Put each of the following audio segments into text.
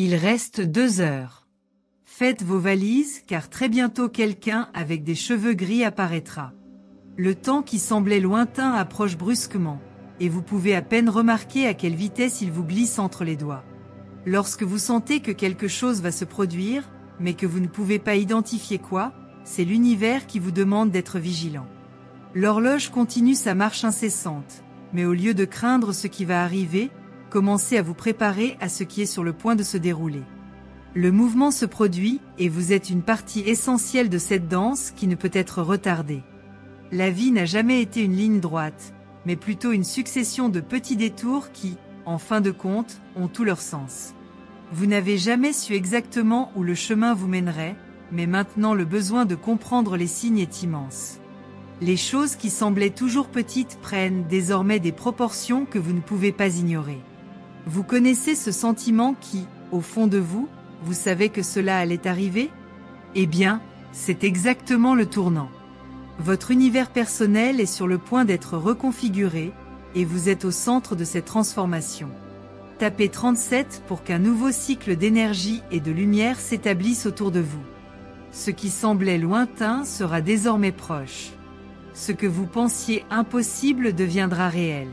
Il reste 2 heures. Faites vos valises car très bientôt quelqu'un avec des cheveux gris apparaîtra. Le temps qui semblait lointain approche brusquement, et vous pouvez à peine remarquer à quelle vitesse il vous glisse entre les doigts. Lorsque vous sentez que quelque chose va se produire, mais que vous ne pouvez pas identifier quoi, c'est l'univers qui vous demande d'être vigilant. L'horloge continue sa marche incessante, mais au lieu de craindre ce qui va arriver, commencez à vous préparer à ce qui est sur le point de se dérouler. Le mouvement se produit et vous êtes une partie essentielle de cette danse qui ne peut être retardée. La vie n'a jamais été une ligne droite, mais plutôt une succession de petits détours qui, en fin de compte, ont tout leur sens. Vous n'avez jamais su exactement où le chemin vous mènerait, mais maintenant le besoin de comprendre les signes est immense. Les choses qui semblaient toujours petites prennent désormais des proportions que vous ne pouvez pas ignorer. Vous connaissez ce sentiment qui, au fond de vous, vous savez que cela allait arriver? Eh bien, c'est exactement le tournant. Votre univers personnel est sur le point d'être reconfiguré, et vous êtes au centre de cette transformation. Tapez 37 pour qu'un nouveau cycle d'énergie et de lumière s'établisse autour de vous. Ce qui semblait lointain sera désormais proche. Ce que vous pensiez impossible deviendra réel.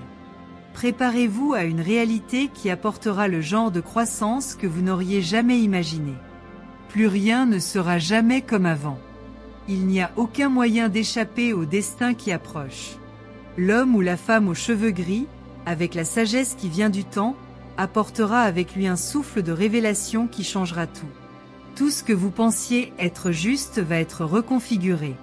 Préparez-vous à une réalité qui apportera le genre de croissance que vous n'auriez jamais imaginé. Plus rien ne sera jamais comme avant. Il n'y a aucun moyen d'échapper au destin qui approche. L'homme ou la femme aux cheveux gris, avec la sagesse qui vient du temps, apportera avec lui un souffle de révélation qui changera tout. Tout ce que vous pensiez être juste va être reconfiguré.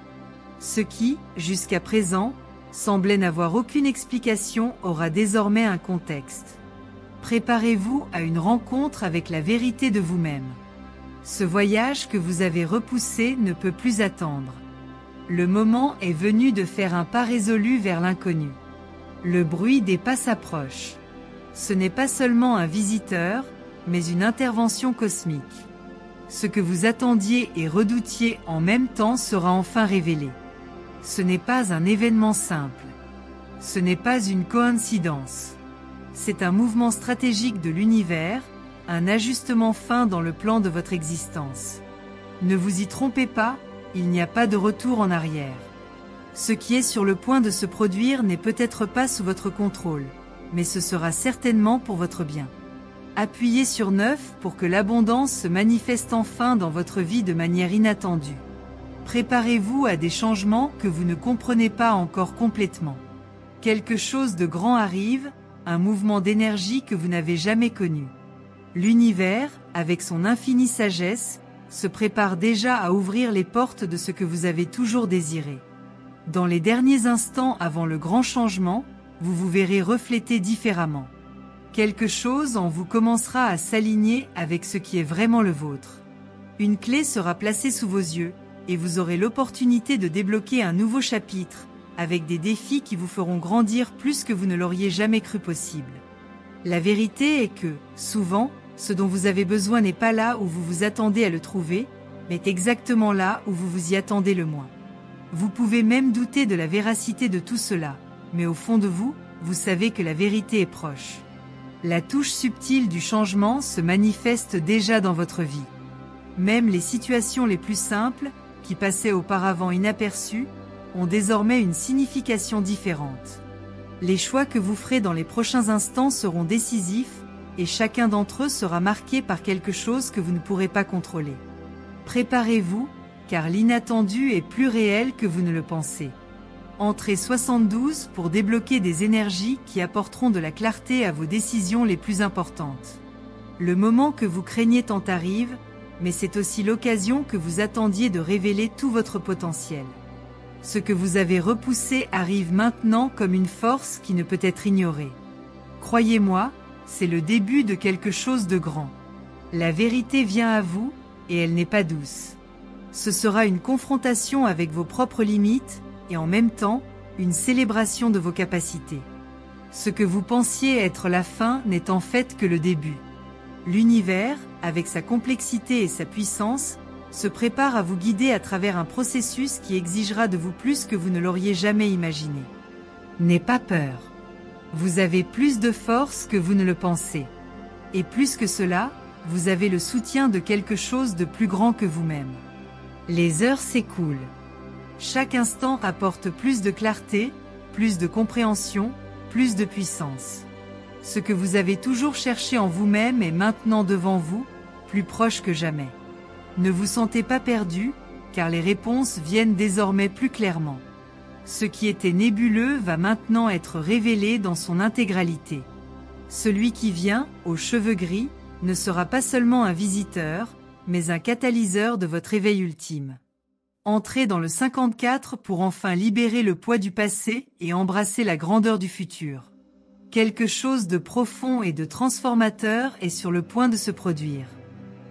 Ce qui, jusqu'à présent, semblait n'avoir aucune explication aura désormais un contexte. Préparez-vous à une rencontre avec la vérité de vous-même. Ce voyage que vous avez repoussé ne peut plus attendre. Le moment est venu de faire un pas résolu vers l'inconnu. Le bruit des pas s'approche. Ce n'est pas seulement un visiteur, mais une intervention cosmique. Ce que vous attendiez et redoutiez en même temps sera enfin révélé. Ce n'est pas un événement simple. Ce n'est pas une coïncidence. C'est un mouvement stratégique de l'univers, un ajustement fin dans le plan de votre existence. Ne vous y trompez pas, il n'y a pas de retour en arrière. Ce qui est sur le point de se produire n'est peut-être pas sous votre contrôle, mais ce sera certainement pour votre bien. Appuyez sur 9 pour que l'abondance se manifeste enfin dans votre vie de manière inattendue. Préparez-vous à des changements que vous ne comprenez pas encore complètement. Quelque chose de grand arrive, un mouvement d'énergie que vous n'avez jamais connu. L'univers, avec son infinie sagesse, se prépare déjà à ouvrir les portes de ce que vous avez toujours désiré. Dans les derniers instants avant le grand changement, vous vous verrez refléter différemment. Quelque chose en vous commencera à s'aligner avec ce qui est vraiment le vôtre. Une clé sera placée sous vos yeux, et vous aurez l'opportunité de débloquer un nouveau chapitre, avec des défis qui vous feront grandir plus que vous ne l'auriez jamais cru possible. La vérité est que, souvent, ce dont vous avez besoin n'est pas là où vous vous attendez à le trouver, mais exactement là où vous vous y attendez le moins. Vous pouvez même douter de la véracité de tout cela, mais au fond de vous, vous savez que la vérité est proche. La touche subtile du changement se manifeste déjà dans votre vie. Même les situations les plus simples, qui passaient auparavant inaperçues, ont désormais une signification différente. Les choix que vous ferez dans les prochains instants seront décisifs, et chacun d'entre eux sera marqué par quelque chose que vous ne pourrez pas contrôler. Préparez-vous, car l'inattendu est plus réel que vous ne le pensez. Entrez 72 pour débloquer des énergies qui apporteront de la clarté à vos décisions les plus importantes. Le moment que vous craignez tant arrive, mais c'est aussi l'occasion que vous attendiez de révéler tout votre potentiel. Ce que vous avez repoussé arrive maintenant comme une force qui ne peut être ignorée. Croyez-moi, c'est le début de quelque chose de grand. La vérité vient à vous, et elle n'est pas douce. Ce sera une confrontation avec vos propres limites, et en même temps, une célébration de vos capacités. Ce que vous pensiez être la fin n'est en fait que le début. L'univers, avec sa complexité et sa puissance, se prépare à vous guider à travers un processus qui exigera de vous plus que vous ne l'auriez jamais imaginé. N'ayez pas peur. Vous avez plus de force que vous ne le pensez. Et plus que cela, vous avez le soutien de quelque chose de plus grand que vous-même. Les heures s'écoulent. Chaque instant apporte plus de clarté, plus de compréhension, plus de puissance. Ce que vous avez toujours cherché en vous-même est maintenant devant vous, plus proche que jamais. Ne vous sentez pas perdu, car les réponses viennent désormais plus clairement. Ce qui était nébuleux va maintenant être révélé dans son intégralité. Celui qui vient, aux cheveux gris, ne sera pas seulement un visiteur, mais un catalyseur de votre éveil ultime. Entrez dans le 54 pour enfin libérer le poids du passé et embrasser la grandeur du futur. Quelque chose de profond et de transformateur est sur le point de se produire.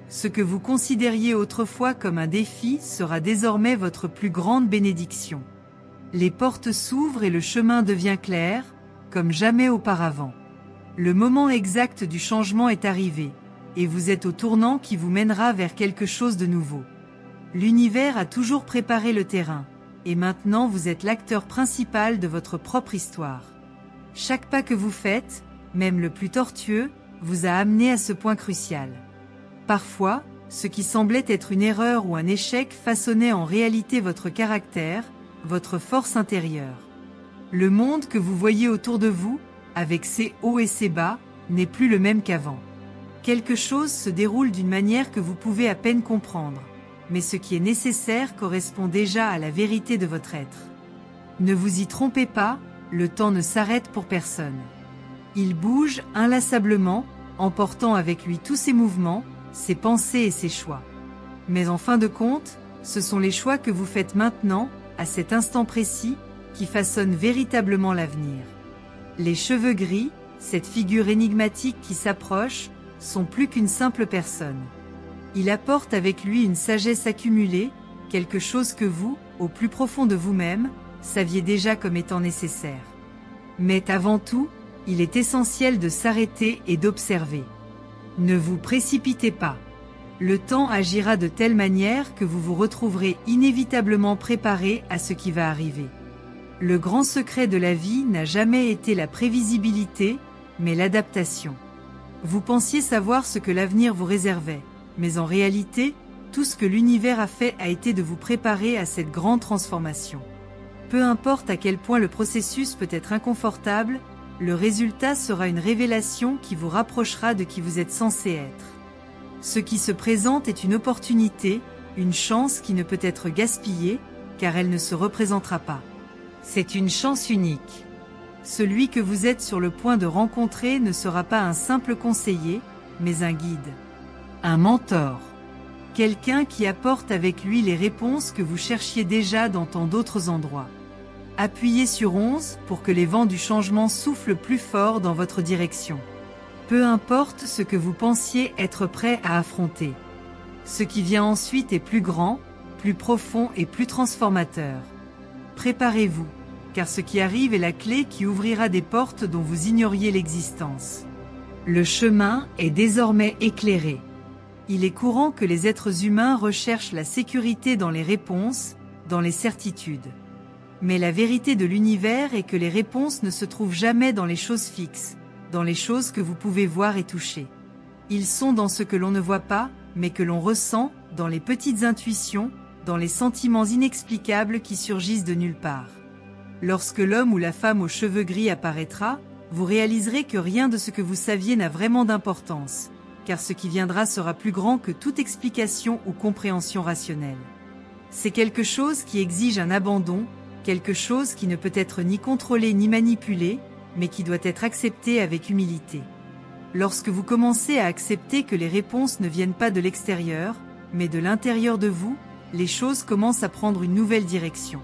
Ce que vous considériez autrefois comme un défi sera désormais votre plus grande bénédiction. Les portes s'ouvrent et le chemin devient clair, comme jamais auparavant. Le moment exact du changement est arrivé, et vous êtes au tournant qui vous mènera vers quelque chose de nouveau. L'univers a toujours préparé le terrain, et maintenant vous êtes l'acteur principal de votre propre histoire. Chaque pas que vous faites, même le plus tortueux, vous a amené à ce point crucial. Parfois, ce qui semblait être une erreur ou un échec façonnait en réalité votre caractère, votre force intérieure. Le monde que vous voyez autour de vous, avec ses hauts et ses bas, n'est plus le même qu'avant. Quelque chose se déroule d'une manière que vous pouvez à peine comprendre, mais ce qui est nécessaire correspond déjà à la vérité de votre être. Ne vous y trompez pas, le temps ne s'arrête pour personne. Il bouge inlassablement, emportant avec lui tous ses mouvements, ses pensées et ses choix. Mais en fin de compte, ce sont les choix que vous faites maintenant, à cet instant précis, qui façonnent véritablement l'avenir. Les cheveux gris, cette figure énigmatique qui s'approche, sont plus qu'une simple personne. Il apporte avec lui une sagesse accumulée, quelque chose que vous, au plus profond de vous-même, saviez déjà comme étant nécessaire. Mais avant tout, il est essentiel de s'arrêter et d'observer. Ne vous précipitez pas. Le temps agira de telle manière que vous vous retrouverez inévitablement préparé à ce qui va arriver. Le grand secret de la vie n'a jamais été la prévisibilité, mais l'adaptation. Vous pensiez savoir ce que l'avenir vous réservait, mais en réalité, tout ce que l'univers a fait a été de vous préparer à cette grande transformation. Peu importe à quel point le processus peut être inconfortable, le résultat sera une révélation qui vous rapprochera de qui vous êtes censé être. Ce qui se présente est une opportunité, une chance qui ne peut être gaspillée, car elle ne se représentera pas. C'est une chance unique. Celui que vous êtes sur le point de rencontrer ne sera pas un simple conseiller, mais un guide. Un mentor. Quelqu'un qui apporte avec lui les réponses que vous cherchiez déjà dans tant d'autres endroits. Appuyez sur 11 pour que les vents du changement soufflent plus fort dans votre direction. Peu importe ce que vous pensiez être prêt à affronter. Ce qui vient ensuite est plus grand, plus profond et plus transformateur. Préparez-vous, car ce qui arrive est la clé qui ouvrira des portes dont vous ignoriez l'existence. Le chemin est désormais éclairé. Il est courant que les êtres humains recherchent la sécurité dans les réponses, dans les certitudes. Mais la vérité de l'univers est que les réponses ne se trouvent jamais dans les choses fixes, dans les choses que vous pouvez voir et toucher. Ils sont dans ce que l'on ne voit pas, mais que l'on ressent, dans les petites intuitions, dans les sentiments inexplicables qui surgissent de nulle part. Lorsque l'homme ou la femme aux cheveux gris apparaîtra, vous réaliserez que rien de ce que vous saviez n'a vraiment d'importance, car ce qui viendra sera plus grand que toute explication ou compréhension rationnelle. C'est quelque chose qui exige un abandon, quelque chose qui ne peut être ni contrôlé ni manipulé, mais qui doit être accepté avec humilité. Lorsque vous commencez à accepter que les réponses ne viennent pas de l'extérieur, mais de l'intérieur de vous, les choses commencent à prendre une nouvelle direction.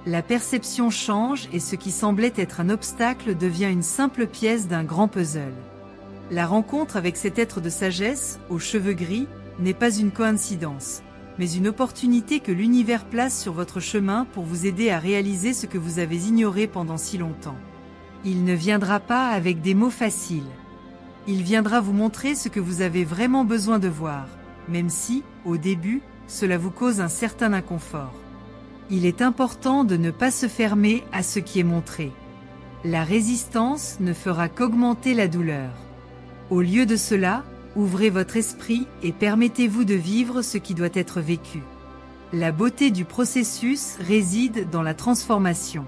La perception change et ce qui semblait être un obstacle devient une simple pièce d'un grand puzzle. La rencontre avec cet être de sagesse, aux cheveux gris, n'est pas une coïncidence, mais une opportunité que l'univers place sur votre chemin pour vous aider à réaliser ce que vous avez ignoré pendant si longtemps. Il ne viendra pas avec des mots faciles. Il viendra vous montrer ce que vous avez vraiment besoin de voir, même si, au début, cela vous cause un certain inconfort. Il est important de ne pas se fermer à ce qui est montré. La résistance ne fera qu'augmenter la douleur. Au lieu de cela, Ouvrez votre esprit et permettez-vous de vivre ce qui doit être vécu. La beauté du processus réside dans la transformation.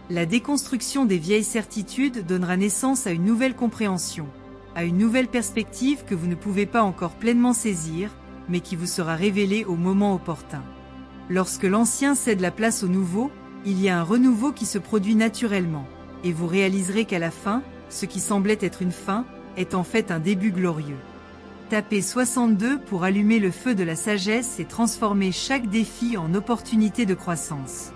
La déconstruction des vieilles certitudes donnera naissance à une nouvelle compréhension, à une nouvelle perspective que vous ne pouvez pas encore pleinement saisir, mais qui vous sera révélée au moment opportun. Lorsque l'ancien cède la place au nouveau, il y a un renouveau qui se produit naturellement, et vous réaliserez qu'à la fin, ce qui semblait être une fin, est en fait un début glorieux. Tapez 62 pour allumer le feu de la sagesse et transformer chaque défi en opportunité de croissance.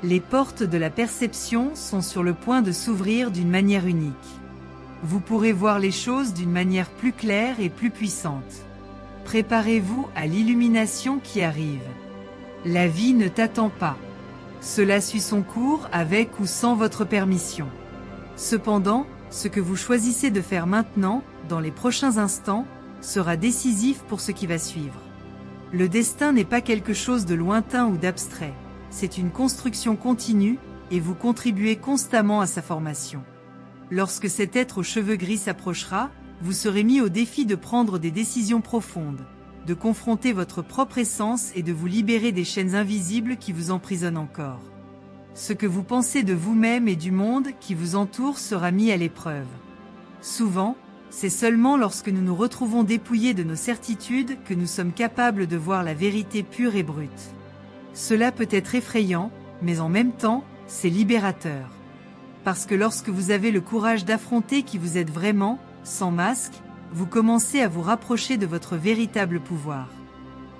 Les portes de la perception sont sur le point de s'ouvrir d'une manière unique. Vous pourrez voir les choses d'une manière plus claire et plus puissante. Préparez-vous à l'illumination qui arrive. La vie ne t'attend pas. Cela suit son cours avec ou sans votre permission. Cependant, ce que vous choisissez de faire maintenant, dans les prochains instants, sera décisif pour ce qui va suivre. Le destin n'est pas quelque chose de lointain ou d'abstrait, c'est une construction continue, et vous contribuez constamment à sa formation. Lorsque cet être aux cheveux gris s'approchera, vous serez mis au défi de prendre des décisions profondes, de confronter votre propre essence et de vous libérer des chaînes invisibles qui vous emprisonnent encore. Ce que vous pensez de vous-même et du monde qui vous entoure sera mis à l'épreuve. Souvent, c'est seulement lorsque nous nous retrouvons dépouillés de nos certitudes que nous sommes capables de voir la vérité pure et brute. Cela peut être effrayant, mais en même temps, c'est libérateur. Parce que lorsque vous avez le courage d'affronter qui vous êtes vraiment, sans masque, vous commencez à vous rapprocher de votre véritable pouvoir.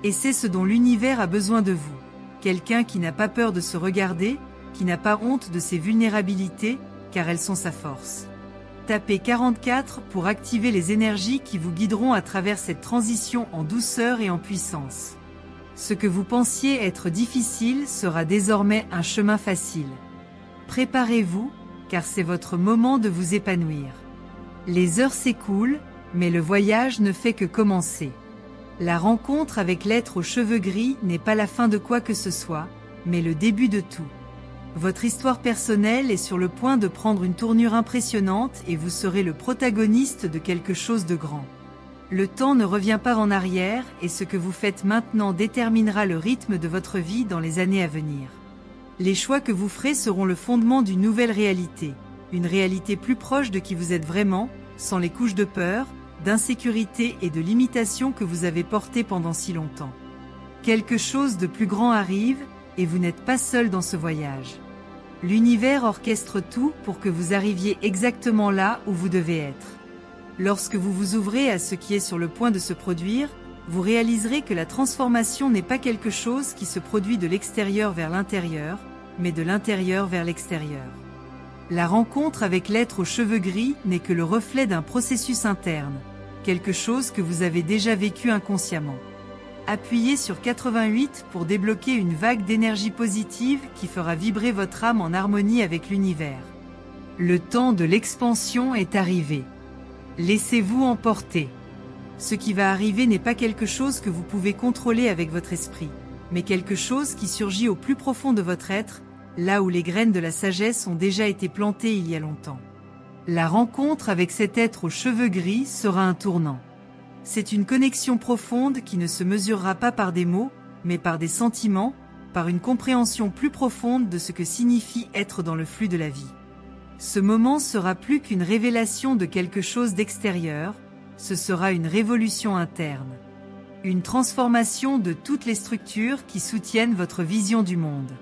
Et c'est ce dont l'univers a besoin de vous. Quelqu'un qui n'a pas peur de se regarder, qui n'a pas honte de ses vulnérabilités, car elles sont sa force. Tapez 44 pour activer les énergies qui vous guideront à travers cette transition en douceur et en puissance. Ce que vous pensiez être difficile sera désormais un chemin facile. Préparez-vous, car c'est votre moment de vous épanouir. Les heures s'écoulent, mais le voyage ne fait que commencer. La rencontre avec l'être aux cheveux gris n'est pas la fin de quoi que ce soit, mais le début de tout. Votre histoire personnelle est sur le point de prendre une tournure impressionnante et vous serez le protagoniste de quelque chose de grand. Le temps ne revient pas en arrière et ce que vous faites maintenant déterminera le rythme de votre vie dans les années à venir. Les choix que vous ferez seront le fondement d'une nouvelle réalité, une réalité plus proche de qui vous êtes vraiment, sans les couches de peur, d'insécurité et de limitation que vous avez portées pendant si longtemps. Quelque chose de plus grand arrive, et vous n'êtes pas seul dans ce voyage. L'univers orchestre tout pour que vous arriviez exactement là où vous devez être. Lorsque vous vous ouvrez à ce qui est sur le point de se produire, vous réaliserez que la transformation n'est pas quelque chose qui se produit de l'extérieur vers l'intérieur, mais de l'intérieur vers l'extérieur. La rencontre avec l'être aux cheveux gris n'est que le reflet d'un processus interne, quelque chose que vous avez déjà vécu inconsciemment. Appuyez sur 88 pour débloquer une vague d'énergie positive qui fera vibrer votre âme en harmonie avec l'univers. Le temps de l'expansion est arrivé. Laissez-vous emporter. Ce qui va arriver n'est pas quelque chose que vous pouvez contrôler avec votre esprit, mais quelque chose qui surgit au plus profond de votre être, là où les graines de la sagesse ont déjà été plantées il y a longtemps. La rencontre avec cet être aux cheveux gris sera un tournant. C'est une connexion profonde qui ne se mesurera pas par des mots, mais par des sentiments, par une compréhension plus profonde de ce que signifie être dans le flux de la vie. Ce moment sera plus qu'une révélation de quelque chose d'extérieur, ce sera une révolution interne. Une transformation de toutes les structures qui soutiennent votre vision du monde.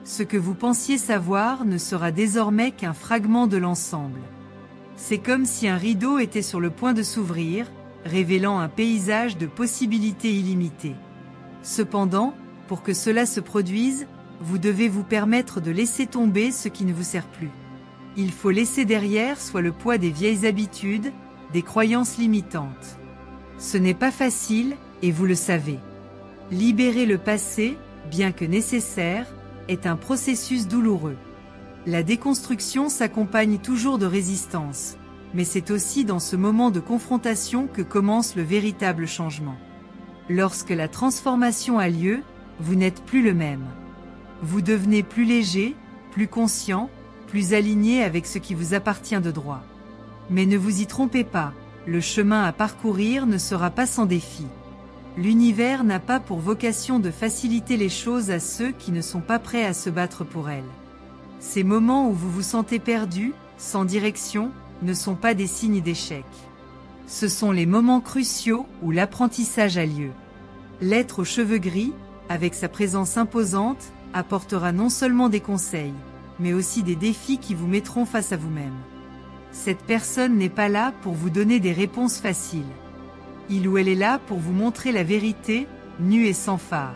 Ce que vous pensiez savoir ne sera désormais qu'un fragment de l'ensemble. C'est comme si un rideau était sur le point de s'ouvrir, révélant un paysage de possibilités illimitées. Cependant, pour que cela se produise, vous devez vous permettre de laisser tomber ce qui ne vous sert plus. Il faut laisser derrière soit le poids des vieilles habitudes, des croyances limitantes. Ce n'est pas facile, et vous le savez. Libérer le passé, bien que nécessaire, est un processus douloureux. La déconstruction s'accompagne toujours de résistance. Mais c'est aussi dans ce moment de confrontation que commence le véritable changement. Lorsque la transformation a lieu, vous n'êtes plus le même. Vous devenez plus léger, plus conscient, plus aligné avec ce qui vous appartient de droit. Mais ne vous y trompez pas, le chemin à parcourir ne sera pas sans défi. L'univers n'a pas pour vocation de faciliter les choses à ceux qui ne sont pas prêts à se battre pour elles. Ces moments où vous vous sentez perdu, sans direction, ne sont pas des signes d'échec. Ce sont les moments cruciaux où l'apprentissage a lieu. L'être aux cheveux gris, avec sa présence imposante, apportera non seulement des conseils, mais aussi des défis qui vous mettront face à vous-même. Cette personne n'est pas là pour vous donner des réponses faciles. Il ou elle est là pour vous montrer la vérité, nue et sans fard.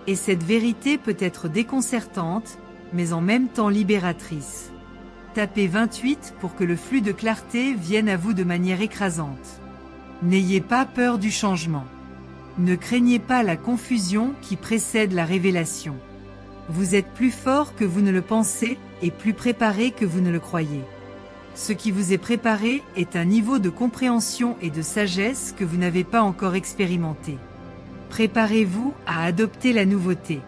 Et cette vérité peut être déconcertante, mais en même temps libératrice. Tapez 28 pour que le flux de clarté vienne à vous de manière écrasante. N'ayez pas peur du changement. Ne craignez pas la confusion qui précède la révélation. Vous êtes plus fort que vous ne le pensez et plus préparé que vous ne le croyez. Ce qui vous est préparé est un niveau de compréhension et de sagesse que vous n'avez pas encore expérimenté. Préparez-vous à adopter la nouveauté.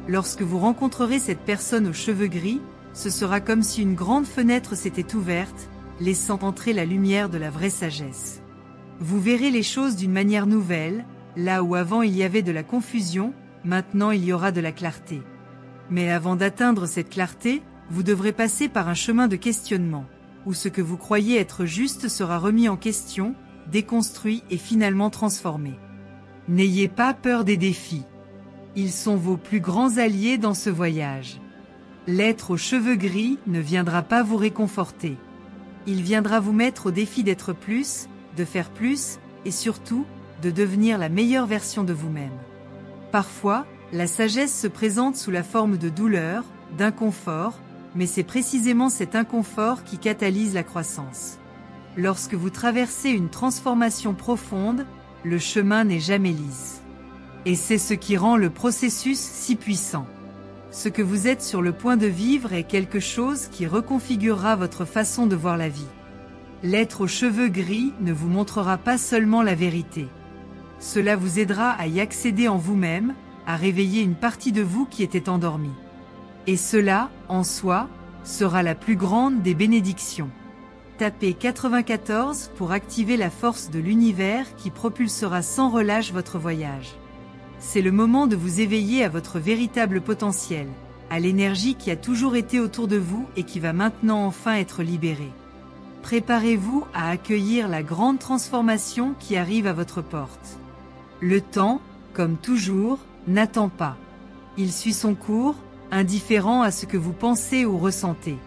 Lorsque vous rencontrerez cette personne aux cheveux gris, ce sera comme si une grande fenêtre s'était ouverte, laissant entrer la lumière de la vraie sagesse. Vous verrez les choses d'une manière nouvelle, là où avant il y avait de la confusion, maintenant il y aura de la clarté. Mais avant d'atteindre cette clarté, vous devrez passer par un chemin de questionnement, où ce que vous croyez être juste sera remis en question, déconstruit et finalement transformé. N'ayez pas peur des défis. Ils sont vos plus grands alliés dans ce voyage. L'être aux cheveux gris ne viendra pas vous réconforter. Il viendra vous mettre au défi d'être plus, de faire plus, et surtout, de devenir la meilleure version de vous-même. Parfois, la sagesse se présente sous la forme de douleur, d'inconfort, mais c'est précisément cet inconfort qui catalyse la croissance. Lorsque vous traversez une transformation profonde, le chemin n'est jamais lisse. Et c'est ce qui rend le processus si puissant. Ce que vous êtes sur le point de vivre est quelque chose qui reconfigurera votre façon de voir la vie. L'être aux cheveux gris ne vous montrera pas seulement la vérité. Cela vous aidera à y accéder en vous-même, à réveiller une partie de vous qui était endormie. Et cela, en soi, sera la plus grande des bénédictions. Tapez 94 pour activer la force de l'univers qui propulsera sans relâche votre voyage. C'est le moment de vous éveiller à votre véritable potentiel, à l'énergie qui a toujours été autour de vous et qui va maintenant enfin être libérée. Préparez-vous à accueillir la grande transformation qui arrive à votre porte. Le temps, comme toujours, n'attend pas. Il suit son cours, indifférent à ce que vous pensez ou ressentez.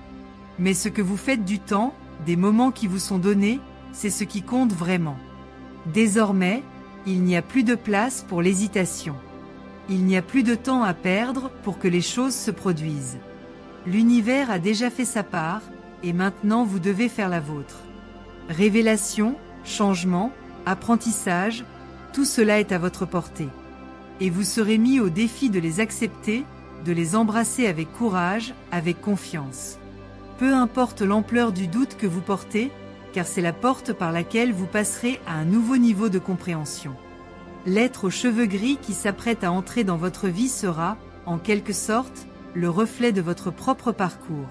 Mais ce que vous faites du temps, des moments qui vous sont donnés, c'est ce qui compte vraiment. Désormais, il n'y a plus de place pour l'hésitation. Il n'y a plus de temps à perdre pour que les choses se produisent. L'univers a déjà fait sa part, et maintenant vous devez faire la vôtre. Révélation, changement, apprentissage, tout cela est à votre portée. Et vous serez mis au défi de les accepter, de les embrasser avec courage, avec confiance. Peu importe l'ampleur du doute que vous portez, car c'est la porte par laquelle vous passerez à un nouveau niveau de compréhension. L'être aux cheveux gris qui s'apprête à entrer dans votre vie sera, en quelque sorte, le reflet de votre propre parcours.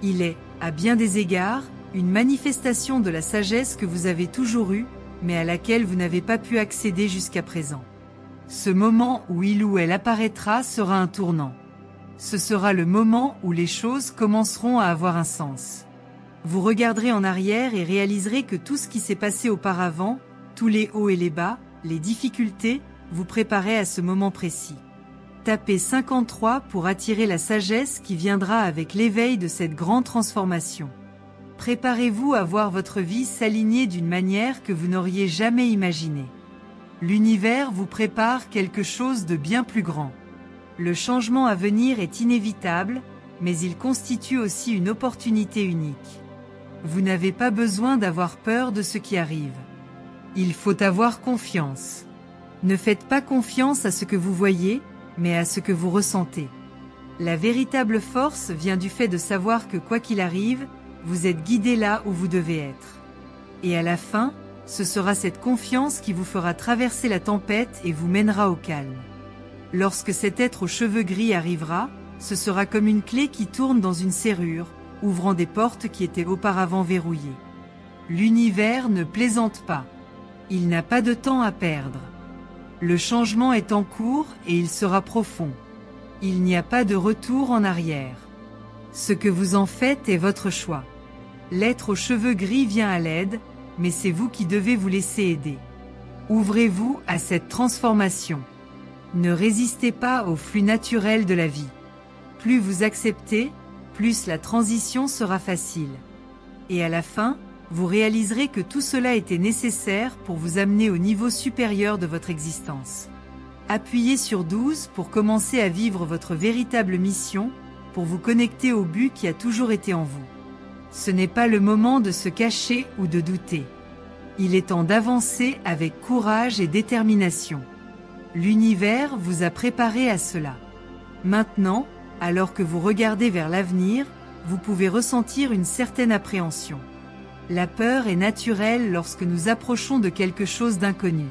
Il est, à bien des égards, une manifestation de la sagesse que vous avez toujours eue, mais à laquelle vous n'avez pas pu accéder jusqu'à présent. Ce moment où il ou elle apparaîtra sera un tournant. Ce sera le moment où les choses commenceront à avoir un sens. Vous regarderez en arrière et réaliserez que tout ce qui s'est passé auparavant, tous les hauts et les bas, les difficultés, vous préparaient à ce moment précis. Tapez 53 pour attirer la sagesse qui viendra avec l'éveil de cette grande transformation. Préparez-vous à voir votre vie s'aligner d'une manière que vous n'auriez jamais imaginée. L'univers vous prépare quelque chose de bien plus grand. Le changement à venir est inévitable, mais il constitue aussi une opportunité unique. Vous n'avez pas besoin d'avoir peur de ce qui arrive. Il faut avoir confiance. Ne faites pas confiance à ce que vous voyez, mais à ce que vous ressentez. La véritable force vient du fait de savoir que quoi qu'il arrive, vous êtes guidé là où vous devez être. Et à la fin, ce sera cette confiance qui vous fera traverser la tempête et vous mènera au calme. Lorsque cet être aux cheveux gris arrivera, ce sera comme une clé qui tourne dans une serrure, ouvrant des portes qui étaient auparavant verrouillées. L'univers ne plaisante pas. Il n'a pas de temps à perdre. Le changement est en cours et il sera profond. Il n'y a pas de retour en arrière. Ce que vous en faites est votre choix. L'être aux cheveux gris vient à l'aide, mais c'est vous qui devez vous laisser aider. Ouvrez-vous à cette transformation. Ne résistez pas au flux naturel de la vie. Plus vous acceptez, plus la transition sera facile. Et à la fin, vous réaliserez que tout cela était nécessaire pour vous amener au niveau supérieur de votre existence. Appuyez sur 12 pour commencer à vivre votre véritable mission, pour vous connecter au but qui a toujours été en vous. Ce n'est pas le moment de se cacher ou de douter. Il est temps d'avancer avec courage et détermination. L'univers vous a préparé à cela. Maintenant, alors que vous regardez vers l'avenir, vous pouvez ressentir une certaine appréhension. La peur est naturelle lorsque nous approchons de quelque chose d'inconnu.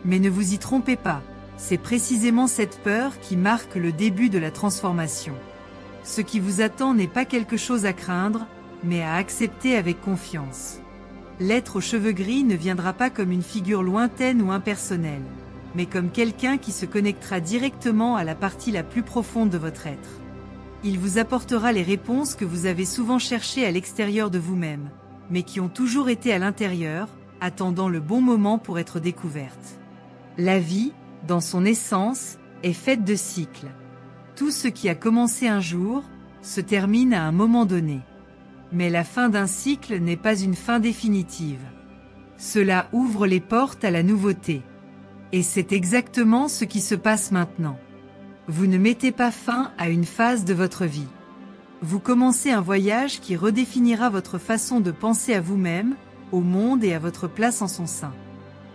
Mais ne vous y trompez pas, c'est précisément cette peur qui marque le début de la transformation. Ce qui vous attend n'est pas quelque chose à craindre, mais à accepter avec confiance. L'être aux cheveux gris ne viendra pas comme une figure lointaine ou impersonnelle, mais comme quelqu'un qui se connectera directement à la partie la plus profonde de votre être. Il vous apportera les réponses que vous avez souvent cherchées à l'extérieur de vous-même, mais qui ont toujours été à l'intérieur, attendant le bon moment pour être découvertes. La vie, dans son essence, est faite de cycles. Tout ce qui a commencé un jour, se termine à un moment donné. Mais la fin d'un cycle n'est pas une fin définitive. Cela ouvre les portes à la nouveauté. Et c'est exactement ce qui se passe maintenant. Vous ne mettez pas fin à une phase de votre vie. Vous commencez un voyage qui redéfinira votre façon de penser à vous-même, au monde et à votre place en son sein.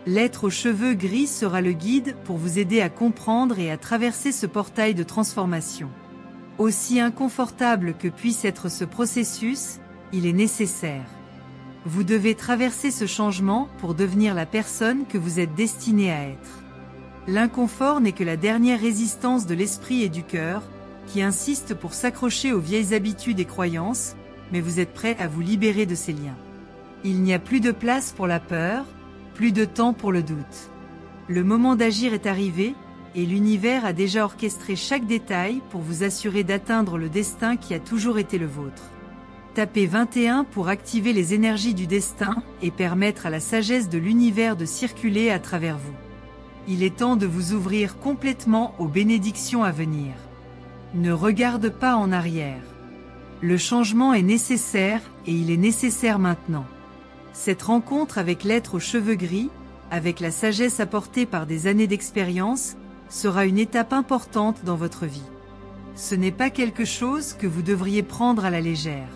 L'être aux cheveux gris sera le guide pour vous aider à comprendre et à traverser ce portail de transformation. Aussi inconfortable que puisse être ce processus, il est nécessaire. Vous devez traverser ce changement pour devenir la personne que vous êtes destiné à être. L'inconfort n'est que la dernière résistance de l'esprit et du cœur, qui insiste pour s'accrocher aux vieilles habitudes et croyances, mais vous êtes prêt à vous libérer de ces liens. Il n'y a plus de place pour la peur, plus de temps pour le doute. Le moment d'agir est arrivé, et l'univers a déjà orchestré chaque détail pour vous assurer d'atteindre le destin qui a toujours été le vôtre. Tapez 21 pour activer les énergies du destin et permettre à la sagesse de l'univers de circuler à travers vous. Il est temps de vous ouvrir complètement aux bénédictions à venir. Ne regarde pas en arrière. Le changement est nécessaire et il est nécessaire maintenant. Cette rencontre avec l'être aux cheveux gris, avec la sagesse apportée par des années d'expérience, sera une étape importante dans votre vie. Ce n'est pas quelque chose que vous devriez prendre à la légère.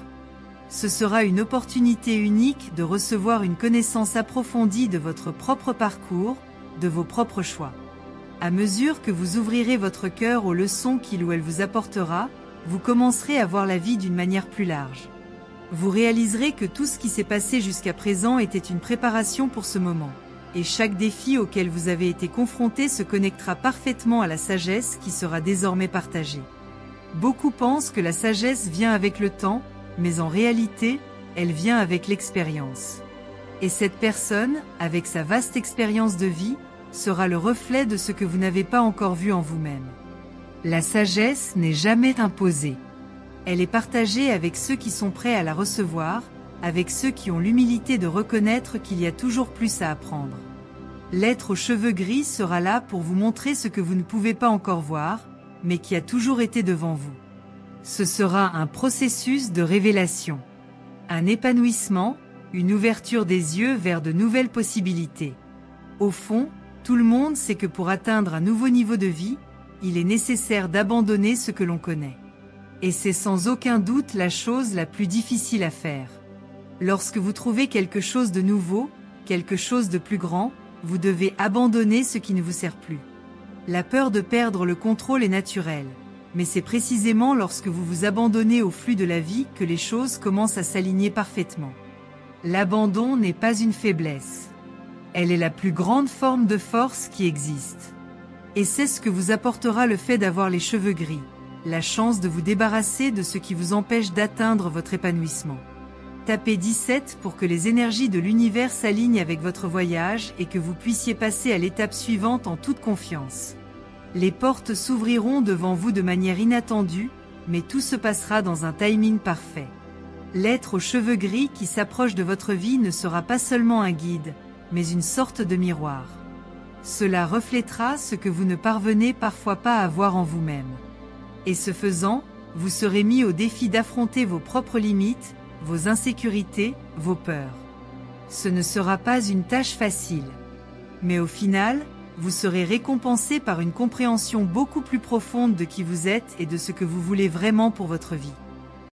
Ce sera une opportunité unique de recevoir une connaissance approfondie de votre propre parcours, de vos propres choix. À mesure que vous ouvrirez votre cœur aux leçons qu'il ou elle vous apportera, vous commencerez à voir la vie d'une manière plus large. Vous réaliserez que tout ce qui s'est passé jusqu'à présent était une préparation pour ce moment, et chaque défi auquel vous avez été confronté se connectera parfaitement à la sagesse qui sera désormais partagée. Beaucoup pensent que la sagesse vient avec le temps, mais en réalité, elle vient avec l'expérience. Et cette personne, avec sa vaste expérience de vie, sera le reflet de ce que vous n'avez pas encore vu en vous-même. La sagesse n'est jamais imposée. Elle est partagée avec ceux qui sont prêts à la recevoir, avec ceux qui ont l'humilité de reconnaître qu'il y a toujours plus à apprendre. L'être aux cheveux gris sera là pour vous montrer ce que vous ne pouvez pas encore voir, mais qui a toujours été devant vous. Ce sera un processus de révélation, un épanouissement, une ouverture des yeux vers de nouvelles possibilités. Au fond, tout le monde sait que pour atteindre un nouveau niveau de vie, il est nécessaire d'abandonner ce que l'on connaît. Et c'est sans aucun doute la chose la plus difficile à faire. Lorsque vous trouvez quelque chose de nouveau, quelque chose de plus grand, vous devez abandonner ce qui ne vous sert plus. La peur de perdre le contrôle est naturelle. Mais c'est précisément lorsque vous vous abandonnez au flux de la vie que les choses commencent à s'aligner parfaitement. L'abandon n'est pas une faiblesse. Elle est la plus grande forme de force qui existe. Et c'est ce que vous apportera le fait d'avoir les cheveux gris, la chance de vous débarrasser de ce qui vous empêche d'atteindre votre épanouissement. tapez 17 pour que les énergies de l'univers s'alignent avec votre voyage et que vous puissiez passer à l'étape suivante en toute confiance. Les portes s'ouvriront devant vous de manière inattendue, mais tout se passera dans un timing parfait. L'être aux cheveux gris qui s'approche de votre vie ne sera pas seulement un guide, mais une sorte de miroir. Cela reflètera ce que vous ne parvenez parfois pas à voir en vous-même. Et ce faisant, vous serez mis au défi d'affronter vos propres limites, vos insécurités, vos peurs. Ce ne sera pas une tâche facile. Mais au final, vous serez récompensé par une compréhension beaucoup plus profonde de qui vous êtes et de ce que vous voulez vraiment pour votre vie.